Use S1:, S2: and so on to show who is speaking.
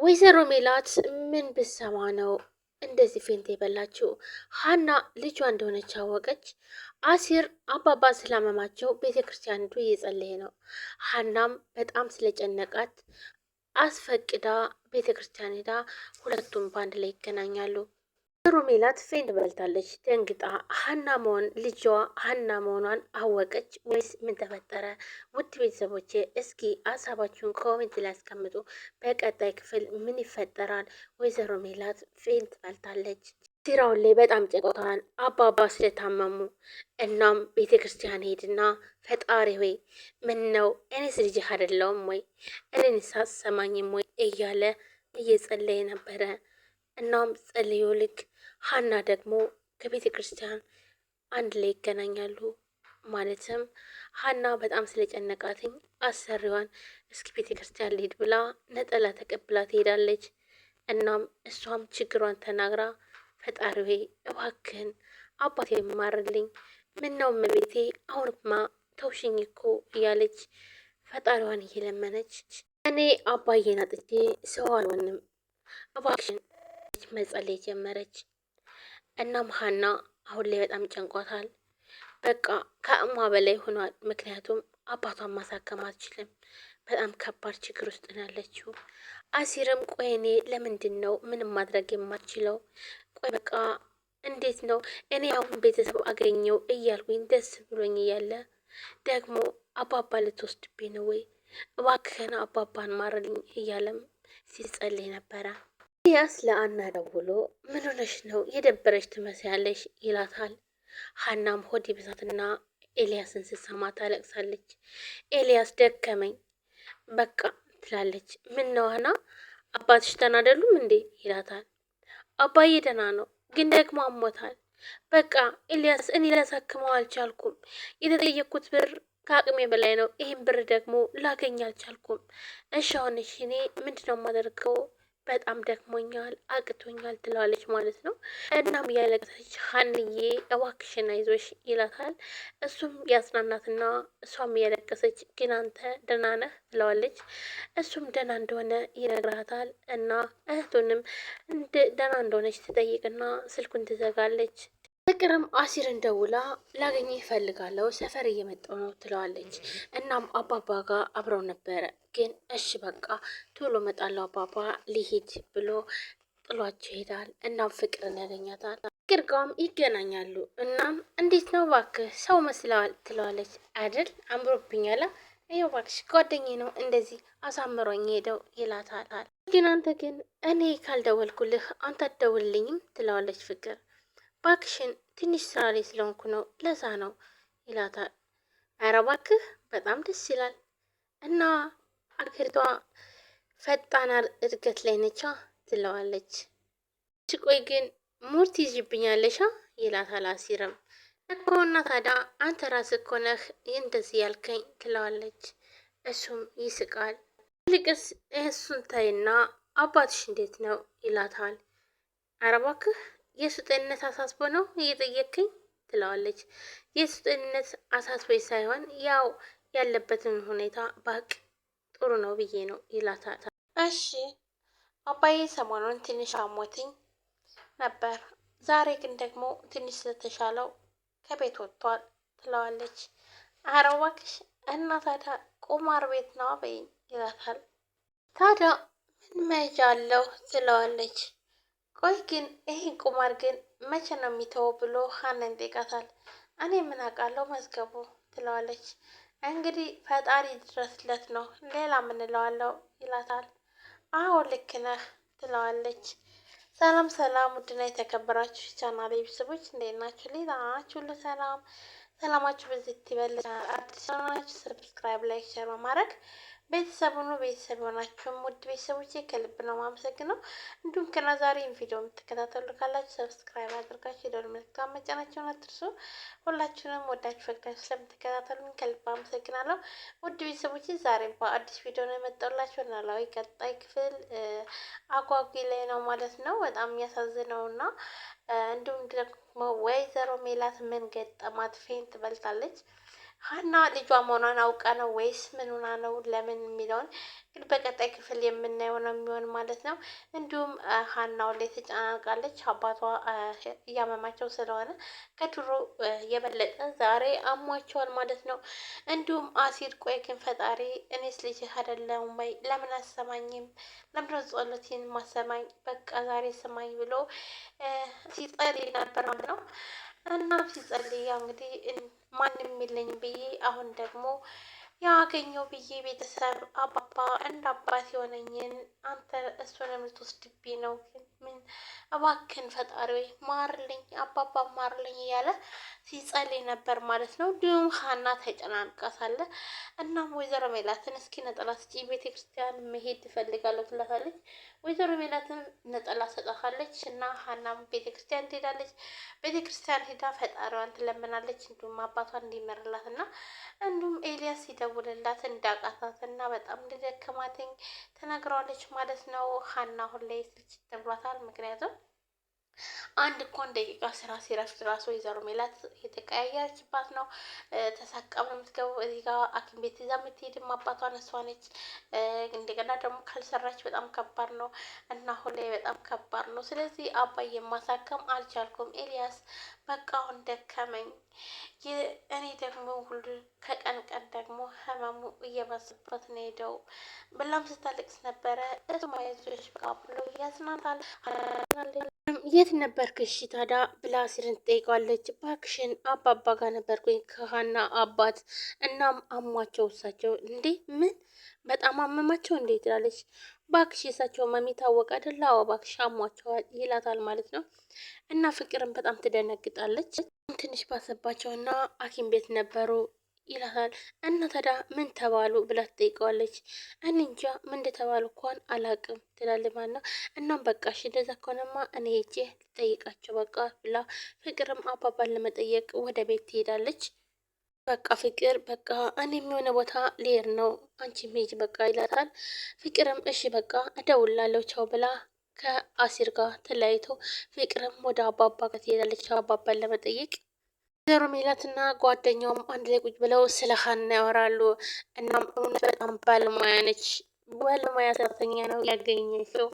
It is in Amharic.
S1: ወይዘሮ ሜላት ምን ብሰማ ነው እንደዚህ ፌንት የበላችው? ሀና ልጇ እንደሆነች አወቀች። አሲር አባባ ስላመማቸው ቤተ ክርስቲያኒቱ እየጸለየ ነው። ሀናም በጣም ስለጨነቃት አስፈቅዳ ቤተ ክርስቲያን ሄዳ ሁለቱም በአንድ ላይ ይገናኛሉ። ወይዘሮ ሜላት ፌንት በልታለች። ደንግጣ ልጇ ሀና መሆኗን አወቀች ወይስ ምን ተፈጠረ? ውድ ቤተሰቦቼ እስኪ ሀሳባችሁን ኮሜንት ላይ አስቀምጡ። በቀጣይ ክፍል ምን ይፈጠራል? ወይዘሮ ሜላት ፌንት በልታለች። ሲራውን ላይ በጣም ጨቆታን አባባ ስለታመሙ እናም ቤተ ክርስቲያን ሄድና ፈጣሪ ሆይ ምን ነው እኔስ ልጅህ አይደለሁም ወይ እኔን ሳሰማኝም ወይ እያለ እየጸለየ ነበረ። እናም ጸልዮ ልክ ሀና ደግሞ ከቤተ ክርስቲያን አንድ ላይ ይገናኛሉ። ማለትም ሀና በጣም ስለጨነቃትኝ አሰሪዋን እስኪ ቤተ ክርስቲያን ልሂድ ብላ ነጠላ ተቀብላ ትሄዳለች። እናም እሷም ችግሯን ተናግራ ፈጣሪ ሆይ እባክህን አባቴ የማርልኝ ምን ነው እመቤቴ አሁንማ ተውሽኝ እኮ እያለች ፈጣሪዋን እየለመነች እኔ አባዬን አጥቼ ሰው አልሆንም እባክሽን መጸለይ ጀመረች። እናም ሀና አሁን ላይ በጣም ጨንቋታል። በቃ ከአቅሟ በላይ ሆኗል። ምክንያቱም አባቷን ማሳከም አትችልም። በጣም ከባድ ችግር ውስጥ ነው ያለችው። አሲርም ቆይ እኔ ለምንድን ነው ምንም ማድረግ የማትችለው? ቆይ በቃ እንዴት ነው እኔ አሁን ቤተሰብ አገኘው እያልኩኝ ደስ ብሎኝ እያለ ደግሞ አባባ ልትወስድብኝ ነው ወይ? እባክህን አባባን ማርልኝ እያለም ሲጸልይ ነበረ። ኤልያስ ለአና ደውሎ ምን ሆነሽ ነው የደበረሽ ትመስያለሽ ይላታል። ሀናም ሆድ ብዛትና ኤልያስን ስትሰማ ታለቅሳለች። ኤልያስ ደከመኝ በቃ ትላለች። ምን ነው ሀና አባትሽ ደህና አይደሉም እንዴ ይላታል። አባዬ ደህና ነው ግን ደግሞ አሞታል። በቃ ኤልያስ እኔ ላሳክመው አልቻልኩም። የተጠየቅኩት ብር ከአቅሜ በላይ ነው። ይህን ብር ደግሞ ላገኝ አልቻልኩም። እሺ አሁን እኔ ምንድነው የማደርገው? በጣም ደክሞኛል አቅቶኛል ትለዋለች ማለት ነው። እናም እያለቀሰች ሀንዬ እባክሽን አይዞሽ ይላታል። እሱም ያጽናናትና እሷም እያለቀሰች ግን አንተ ደህና ነህ ትለዋለች። እሱም ደህና እንደሆነ ይነግራታል። እና እህቱንም ደህና እንደሆነች ትጠይቅና ስልኩን ትዘጋለች። ፍቅርም አሲርን ደውላ ላገኘ ይፈልጋለሁ ሰፈር እየመጣው ነው ትለዋለች። እናም አባባ ጋር አብረው ነበረ ግን እሺ በቃ ቶሎ መጣለው አባባ ሊሄድ ብሎ ጥሏቸው ይሄዳል። እናም ፍቅርን ያገኛታል። ፍቅር ጋርም ይገናኛሉ። እናም እንዴት ነው እባክህ ሰው መስለዋል ትለዋለች። አይደል አምሮብኛላ ይኸው እባክሽ ጓደኛዬ ነው እንደዚህ አሳምሮኝ ሄደው ይላታል። ግን አንተ ግን እኔ ካልደወልኩልህ አንተ አትደውልልኝም ትለዋለች ፍቅር ባክሽን ትንሽ ስራ ላይ ስለሆንኩ ነው ለዛ ነው ይላታል። ኧረ እባክህ በጣም ደስ ይላል እና አገሪቷ ፈጣን እድገት ላይ ነቻ ትለዋለች። ቆይ ግን ሙድ ትይዥብኛለሻ ይላታል አሲርም። እኮ እና ታዲያ አንተ ራስህ እኮ ነህ እንደዚህ ያልከኝ ትለዋለች። እሱም ይስቃል። ይልቅስ እሱን ተይና አባትሽ እንዴት ነው ይላታል። ኧረ እባክህ የሱ ጤንነት አሳስቦ ነው እየጠየቅኝ ትለዋለች። የሱ ጤንነት አሳስቦኝ ሳይሆን ያው ያለበትን ሁኔታ ባቅ ጥሩ ነው ብዬ ነው ይላታል። እሺ አባዬ ሰሞኑን ትንሽ አሞትኝ ነበር፣ ዛሬ ግን ደግሞ ትንሽ ስለተሻለው ከቤት ወጥቷል ትለዋለች። ኧረ እባክሽ እና ታዲያ ቁማር ቤት ነው በይኝ ይላታል። ታዲያ ምን መሄጃ አለው ትለዋለች። ቆይ ግን ይህን ቁማር ግን መቼ ነው የሚተወው ብሎ ሀናን ይጠይቃታል። እኔ ምን አውቃለሁ መዝገቡ ትለዋለች። እንግዲህ ፈጣሪ ድረስለት ነው ሌላ ምን እለዋለሁ ይላታል። አዎ ልክ ነህ ትለዋለች። ሰላም ሰላም፣ ውድና የተከበራችሁ ቻናሌ ቤተሰቦች እንዴት ናችሁ? ሌላ ናችሁ? ለሰላም ሰላማችሁ በዚህ ይበል። አዲስ ናችሁ ሰብስክራይብ፣ ላይክ፣ ሸር በማድረግ ቤተሰብ ሁኑ። ቤተሰብ የሆናችሁም ውድ ቤተሰቦቼ ከልብ ነው ማመሰግነው። እንዲሁም ከና ዛሬ ቪዲዮ የምትከታተሉ ካላችሁ ሰብስክራይብ አድርጋችሁ የደወል ምልክቱን መጫናችሁን አትርሱ። ሁላችሁንም ወዳችሁ ፈቅዳችሁ ስለምትከታተሉኝ ከልብ አመሰግናለሁ። ውድ ቤተሰቦቼ ዛሬ በአዲስ ቪዲዮ ነው የመጣሁላችሁ። ኖላዊ ቀጣይ ክፍል አጓጊ ላይ ነው ማለት ነው። በጣም የሚያሳዝነው እና እንዲሁም ደግሞ ወይዘሮ ሜላት ምን ገጠማት? ፌንት በልታለች። ሀና ልጇ መሆኗን አውቃ ነው ወይስ ምን ሆና ነው ለምን የሚለውን ግን በቀጣይ ክፍል የምናየው ነው የሚሆን ማለት ነው። እንዲሁም ሀናው ላይ ተጨናንቃለች። አባቷ እያመማቸው ስለሆነ ከድሮ የበለጠ ዛሬ አሟቸዋል ማለት ነው። እንዲሁም አሲር ቆይ ግን ፈጣሪ እኔስ ልጅህ አይደለሁም ወይ ለምን አሰማኝም? ለምንድነው ጸሎቴን ማሰማኝ? በቃ ዛሬ ስማኝ ብሎ ሲጸልይ ነበር ማለት ነው። እናም ሲጸልይ ያው እንግዲህ ማንም የለኝ ብዬ አሁን ደግሞ ያገኘው ብዬ ቤተሰብ አባባ እንደ አባት የሆነኝን አንተ እሱን የምትወስድብኝ ነው። ግን ምን እባክን ፈጣሪ ወይ ማርልኝ፣ አባባ ማርልኝ እያለ ሲጸልይ ነበር ማለት ነው። እንዲሁም ሀና ተጨናንቃ ሳለ እናም ወይዘሮ ሜላትን እስኪ ነጠላ ስጪኝ፣ ቤተ ክርስቲያን መሄድ ትፈልጋለሁ ትላታለች። ወይዘሮ ሜላትን ነጠላ ሰጣታለች እና ሀናም ቤተ ክርስቲያን ትሄዳለች። ቤተ ክርስቲያን ሄዳ ፈጣሪዋን ትለምናለች። እንዲሁም አባቷን እንዲመርላት እና እንዲሁም ኤልያስ ሲደውልላት እንዳቃታት እና በጣም እንደደከማትኝ ተነግረዋለች ማለት ነው። ሀና አሁን ላይ ስልችት ብሏታል። ምክንያቱም አንድ እንኳን ደቂቃ ስራ ሲረፍድ ራሱ ወይዘሮ ሜላት የተቀያየረችባት ነው። ተሳቃም ነው የምትገባው። እዚህ ጋር ሐኪም ቤት ይዛ የምትሄድም አባቷን እሷ ነች። እንደገና ደግሞ ካልሰራች በጣም ከባድ ነው እና አሁን ላይ በጣም ከባድ ነው። ስለዚህ አባዬ ማሳከም አልቻልኩም ኤልያስ፣ በቃ አሁን ደከመኝ። እኔ ደግሞ ሁሉ ከቀን ቀን ደግሞ ህመሙ እየባሰበት ነው ሄደው ብላም ስታለቅስ ነበረ። እሱ ማየቶች በቃ ብሎ ያዝናታል። የት ነበርክ እሺ ታዲያ ብላ አሲርን ትጠይቀዋለች። እባክሽን አባባ ጋር ነበርኩኝ ከሀና አባት። እናም አሟቸው እሳቸው። እንዴ ምን በጣም አመማቸው እንዴ ትላለች። እባክሽ የእሳቸው ህመም ታወቀ አይደል? አዎ እባክሽ አሟቸዋል ይላታል ማለት ነው። እና ፍቅርን በጣም ትደነግጣለች። ትንሽ ባሰባቸው እና ሐኪም ቤት ነበሩ ይላታል። እና ታዲያ ምን ተባሉ ብላ ትጠይቀዋለች። እኔ እንጃ ምን እንደተባሉ እንኳን አላቅም ትላለች ማለት ነው። እናም በቃ እሺ እንደዛ ከሆነማ እኔ ሄጄ ልጠይቃቸው በቃ ብላ ፍቅርም አባባን ለመጠየቅ ወደ ቤት ትሄዳለች። በቃ ፍቅር በቃ እኔም የሆነ ቦታ ልሄድ ነው አንቺ ሂጂ በቃ ይላታል። ፍቅርም እሺ በቃ እደውላለሁ ቻው ብላ ከአሲር ጋር ተለያይተው ፍቅርም ወደ አባባ ጋር ትሄዳለች አባባን ለመጠየቅ። ወይዘሮ ሜላትና ጓደኛውም አንድ ላይ ቁጭ ብለው ስለ ሀና ያወራሉ። እናም እውነት በጣም ባለሙያ ነች፣ ባለሙያ ሰራተኛ ነው ያገኘችው።